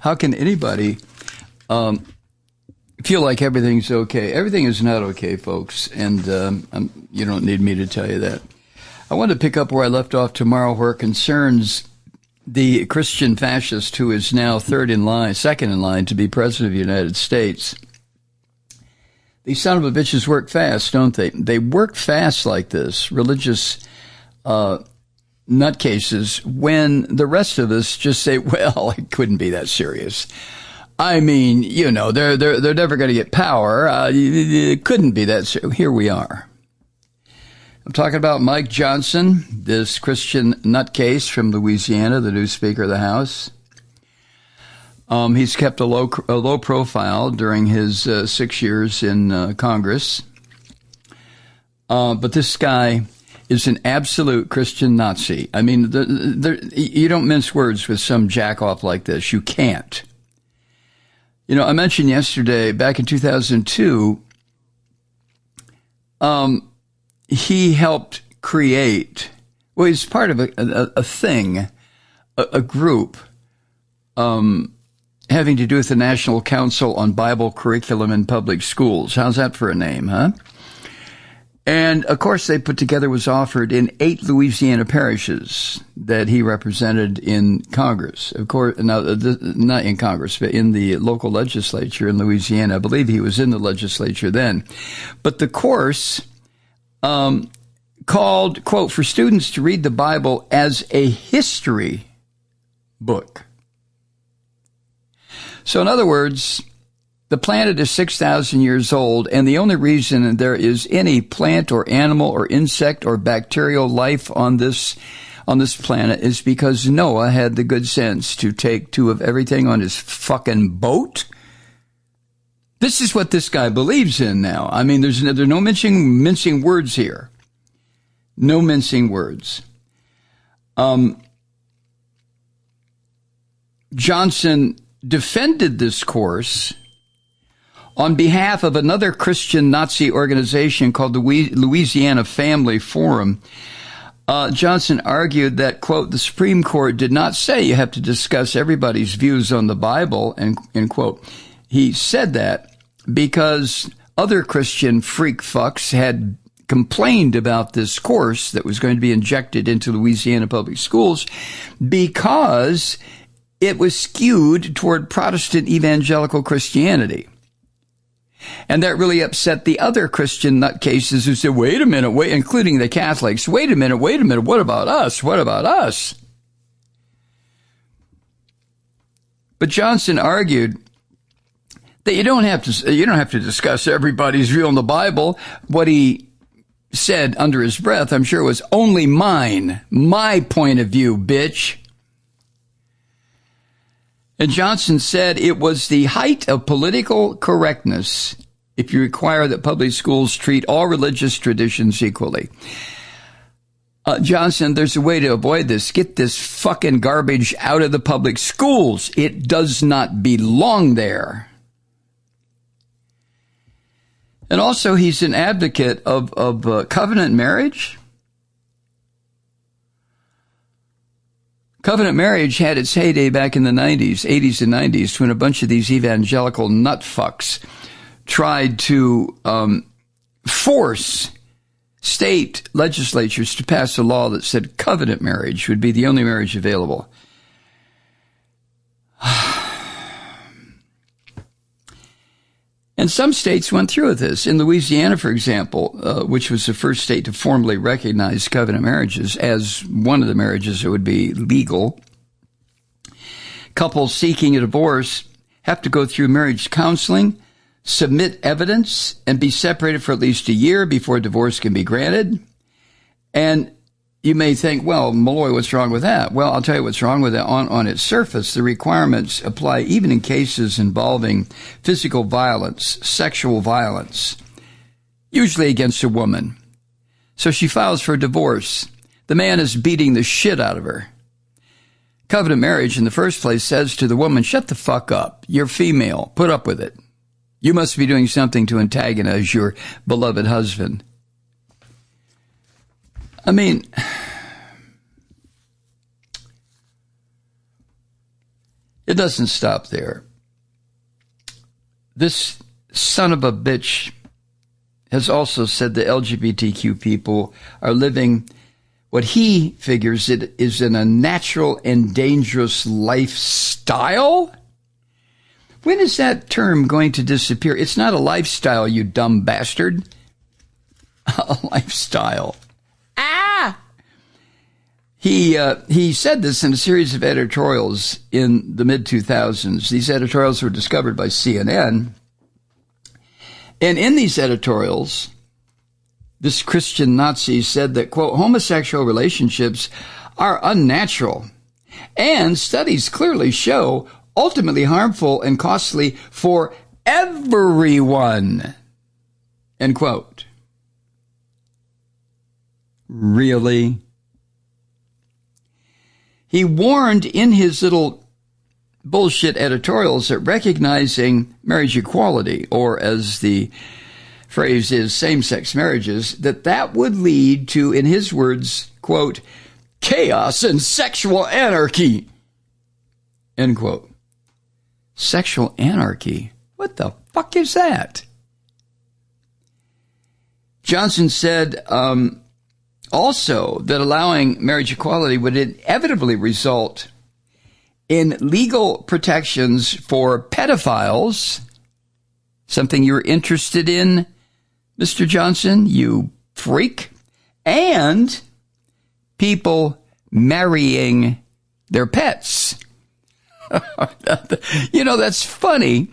How can anybody feel like everything's okay? Everything is not okay, folks, and you don't need me to tell you that. I want to pick up where I left off tomorrow, where it concerns the Christian fascist who is now second in line to be president of the United States. These son of a bitches work fast, don't they? They work fast like this, religious nutcases, when the rest of us just say, well, it couldn't be that serious. I mean, you know, they're never going to get power. It couldn't be that serious. Here we are. I'm talking about Mike Johnson, this Christian nutcase from Louisiana, the new Speaker of the House. He's kept a low profile during his 6 years in Congress. But this guy is an absolute Christian Nazi. I mean, you don't mince words with some jack-off like this. You can't. You know, I mentioned yesterday, back in 2002, he helped create, well, he's part of a thing, a group, having to do with the National Council on Bible Curriculum in Public Schools. How's that for a name, huh? And, of course, they put together was offered in 8 Louisiana parishes that he represented in Congress. Of course, not in Congress, but in the local legislature in Louisiana. I believe he was in the legislature then. But the course called, quote, for students to read the Bible as a history book. So, in other words, the planet is 6,000 years old, and the only reason there is any plant or animal or insect or bacterial life on this planet is because Noah had the good sense to take 2 of everything on his fucking boat. This is what this guy believes in now. I mean, there's no mincing words here. No mincing words. Johnson defended this course on behalf of another Christian Nazi organization called the Louisiana Family Forum. Johnson argued that, quote, the Supreme Court did not say you have to discuss everybody's views on the Bible, end quote. He said that because other Christian freak fucks had complained about this course that was going to be injected into Louisiana public schools because it was skewed toward Protestant evangelical Christianity. And that really upset the other Christian nutcases who said, wait a minute, including the Catholics, wait a minute, what about us? What about us? But Johnson argued that you don't have to discuss everybody's view on the Bible. What he said under his breath, I'm sure, was only mine, my point of view, bitch. And Johnson said it was the height of political correctness if you require that public schools treat all religious traditions equally. Johnson, there's a way to avoid this. Get this fucking garbage out of the public schools. It does not belong there. And also, he's an advocate of covenant marriage. Covenant marriage had its heyday back in the 80s and 90s, when a bunch of these evangelical nutfucks tried to force state legislatures to pass a law that said covenant marriage would be the only marriage available. And some states went through with this. In Louisiana, for example, which was the first state to formally recognize covenant marriages as one of the marriages that would be legal, couples seeking a divorce have to go through marriage counseling, submit evidence, and be separated for at least a year before divorce can be granted. And you may think, well, Malloy, what's wrong with that? Well, I'll tell you what's wrong with that. On its surface, the requirements apply even in cases involving physical violence, sexual violence, usually against a woman. So she files for a divorce. The man is beating the shit out of her. Covenant marriage, in the first place, says to the woman, shut the fuck up. You're female. Put up with it. You must be doing something to antagonize your beloved husband. I mean, It doesn't stop there. This son of a bitch has also said the LGBTQ people are living what he figures it is in a natural and dangerous lifestyle. When is that term going to disappear? It's not a lifestyle, you dumb bastard. A lifestyle. He said this in a series of editorials in the mid-2000s. These editorials were discovered by CNN. And in these editorials, this Christian Nazi said that, quote, homosexual relationships are unnatural, and studies clearly show ultimately harmful and costly for everyone, end quote. Really? He warned in his little bullshit editorials that recognizing marriage equality, or as the phrase is, same-sex marriages, that would lead to, in his words, quote, chaos and sexual anarchy, end quote. Sexual anarchy? What the fuck is that? Johnson said also that allowing marriage equality would inevitably result in legal protections for pedophiles, something you're interested in, Mr. Johnson, you freak, and people marrying their pets. You know, that's funny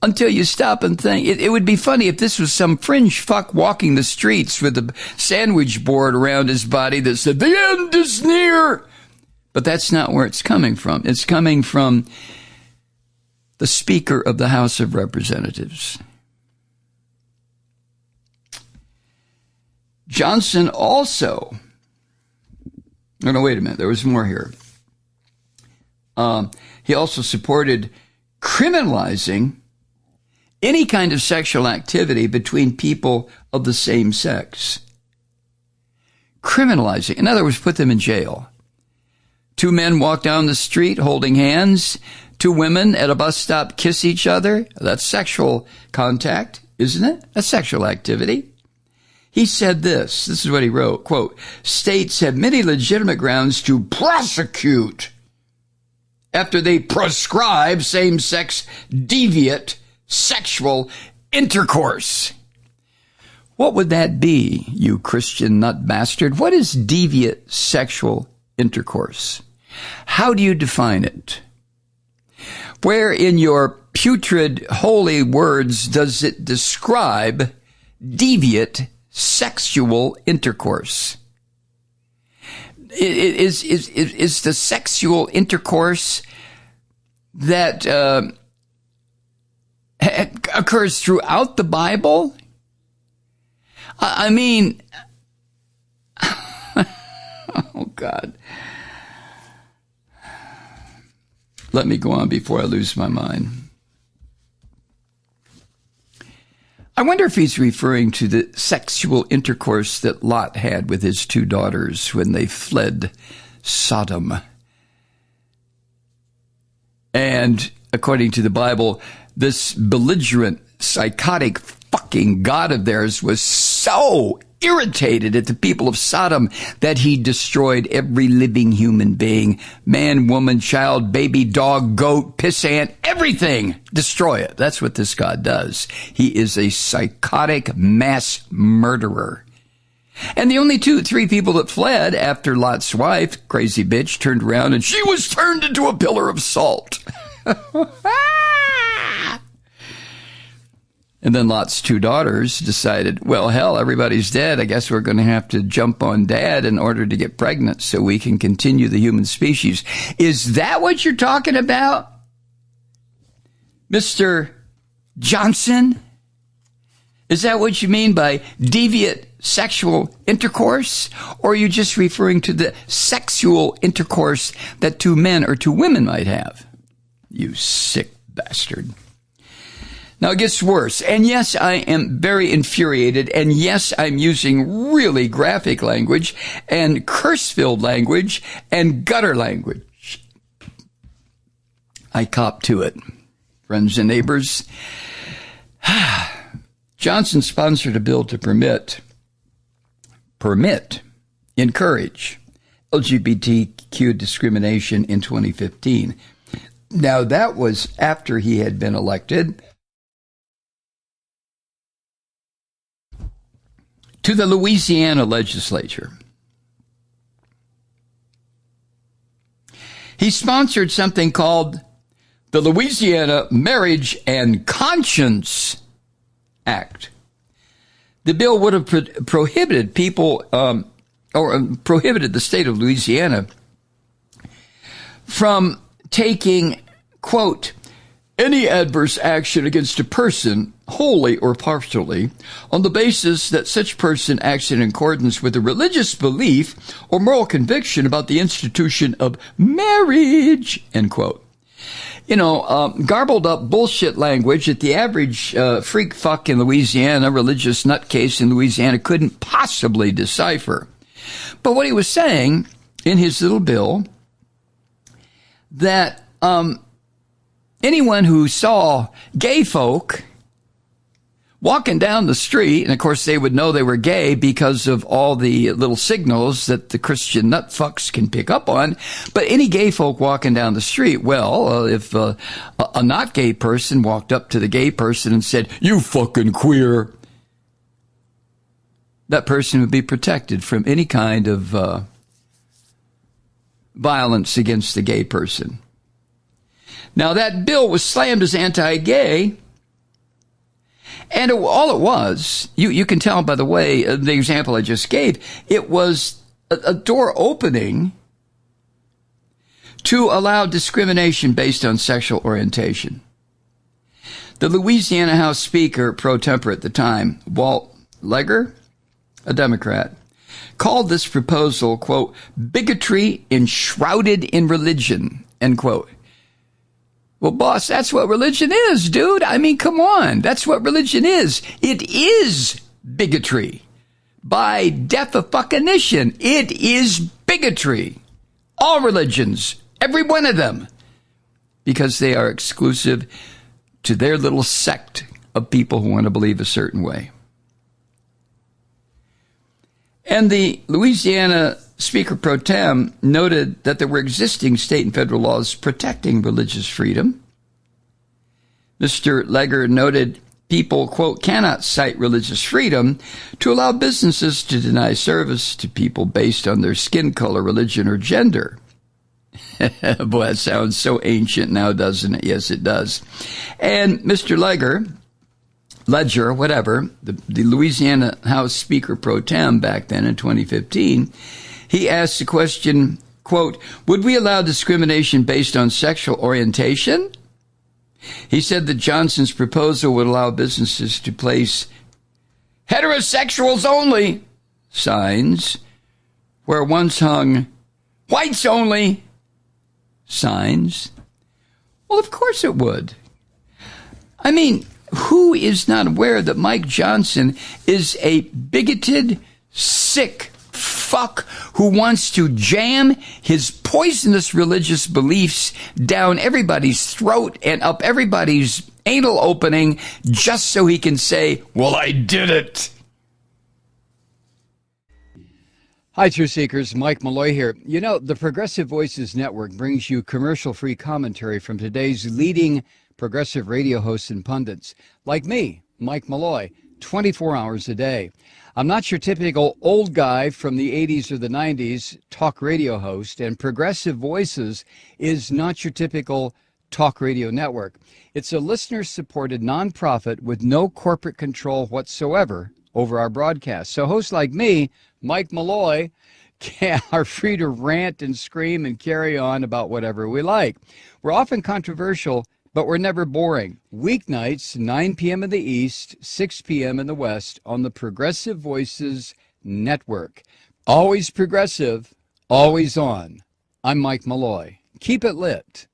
until you stop and think. It would be funny if this was some fringe fuck walking the streets with a sandwich board around his body that said, the end is near. But that's not where it's coming from. It's coming from the Speaker of the House of Representatives. Johnson also, no, wait a minute, there was more here. He also supported criminalizing any kind of sexual activity between people of the same sex. Criminalizing, in other words, put them in jail. Two men walk down the street holding hands. Two women at a bus stop kiss each other. That's sexual contact, isn't it? That's sexual activity. He said this is what he wrote, quote, states have many legitimate grounds to prosecute after they prescribe same-sex deviant sexual intercourse. What would that be, you Christian nut bastard? What is deviant sexual intercourse? How do you define it? Where in your putrid holy words does it describe deviant sexual intercourse? Is the sexual intercourse that occurs throughout the Bible? I mean, oh God. Let me go on before I lose my mind. I wonder if he's referring to the sexual intercourse that Lot had with his two daughters when they fled Sodom. And according to the Bible, this belligerent, psychotic fucking God of theirs was so irritated at the people of Sodom that he destroyed every living human being. Man, woman, child, baby, dog, goat, pissant, everything. Destroy it. That's what this God does. He is a psychotic mass murderer. And the only 3 people that fled after Lot's wife, crazy bitch, turned around and she was turned into a pillar of salt. And then Lot's 2 daughters decided, well, hell, everybody's dead. I guess we're going to have to jump on dad in order to get pregnant so we can continue the human species. Is that what you're talking about, Mr. Johnson? Is that what you mean by deviant sexual intercourse? Or are you just referring to the sexual intercourse that 2 men or 2 women might have? You sick bastard. Now it gets worse. And yes, I am very infuriated. And yes, I'm using really graphic language and curse-filled language and gutter language. I cop to it. Friends and neighbors, Johnson sponsored a bill to encourage LGBTQ discrimination in 2015. Now, that was after he had been elected to the Louisiana legislature. He sponsored something called the Louisiana Marriage and Conscience Act. The bill would have prohibited people, prohibited the state of Louisiana from taking, quote, any adverse action against a person, wholly or partially, on the basis that such person acts in accordance with a religious belief or moral conviction about the institution of marriage, end quote. Garbled up bullshit language that the average freak fuck in Louisiana, religious nutcase in Louisiana, couldn't possibly decipher. But what he was saying in his little bill, that anyone who saw gay folk walking down the street, and of course they would know they were gay because of all the little signals that the Christian nut fucks can pick up on, but any gay folk walking down the street, if a not gay person walked up to the gay person and said, you fucking queer, that person would be protected from any kind of violence against the gay person. Now, that bill was slammed as anti-gay, and all it was, you can tell by the way, the example I just gave, it was a door opening to allow discrimination based on sexual orientation. The Louisiana House Speaker pro tempore at the time, Walt Leger, a Democrat, called this proposal, quote, bigotry enshrouded in religion, end quote. Well, boss, that's what religion is, dude. I mean, come on. That's what religion is. It is bigotry. By definition, it is bigotry. All religions, every one of them, because they are exclusive to their little sect of people who want to believe a certain way. And the Louisiana Speaker pro tem noted that there were existing state and federal laws protecting religious freedom. Mr. Leger noted people, quote, cannot cite religious freedom to allow businesses to deny service to people based on their skin color, religion, or gender. Boy, that sounds so ancient now, doesn't it? Yes, it does. And Mr. Ledger, whatever, the Louisiana House Speaker pro tem back then in 2015, he asked the question, quote, would we allow discrimination based on sexual orientation? He said that Johnson's proposal would allow businesses to place heterosexuals only signs where once hung whites only signs. Well, of course it would. I mean, who is not aware that Mike Johnson is a bigoted, sick fuck who wants to jam his poisonous religious beliefs down everybody's throat and up everybody's anal opening just so he can say, well, I did it. Hi, Truth Seekers. Mike Malloy here. You know, the Progressive Voices Network brings you commercial-free commentary from today's leading progressive radio hosts and pundits, like me, Mike Malloy, 24 hours a day. I'm not your typical old guy from the 80s or the 90s talk radio host, and Progressive Voices is not your typical talk radio network. It's a listener-supported nonprofit with no corporate control whatsoever over our broadcast. So hosts like me, Mike Malloy, are free to rant and scream and carry on about whatever we like. We're often controversial, but we're never boring. Weeknights, 9 p.m. in the East, 6 p.m. in the West on the Progressive Voices Network. Always progressive, always on. I'm Mike Malloy. Keep it lit.